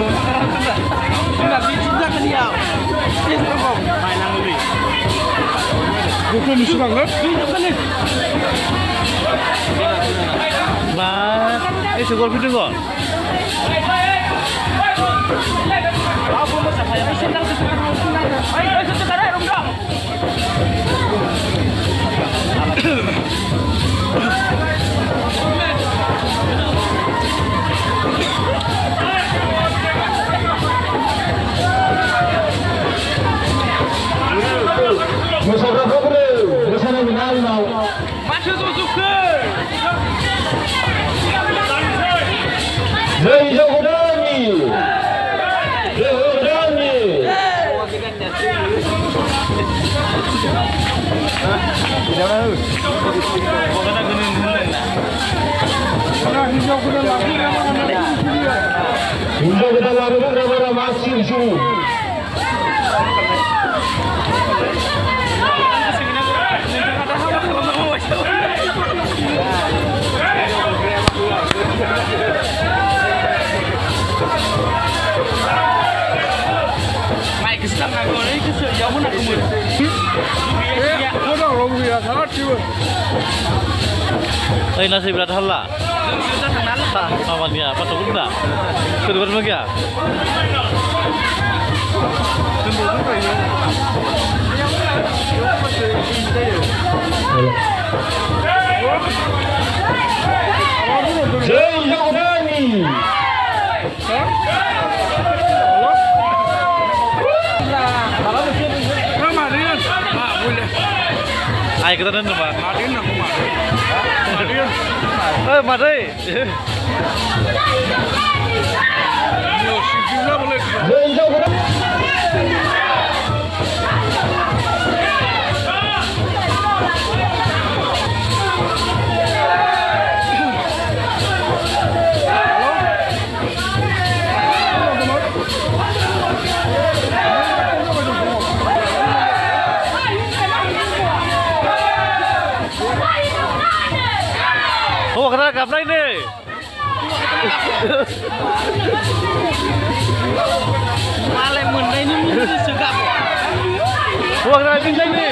Enggak dicinta kan dia. Ini berapa? Mainan lebih. Bukan musuh banget. Ini kan nih. Nah, ini segol video kok. Aku mau saya senang senang. Ayo sekarang dong dong. Masuk ke. Hingga kita baru berapa masih di sini. Nasi berat halal. Sama dia, apa tuh enggak? Sudah berapa ya? Ai kita dan apa? Madin aku Madin. Mari. Yo, sini boleh. Oh, kena kapal ini. Malah mana ini mesti segap. Oh, kena pinjam ini.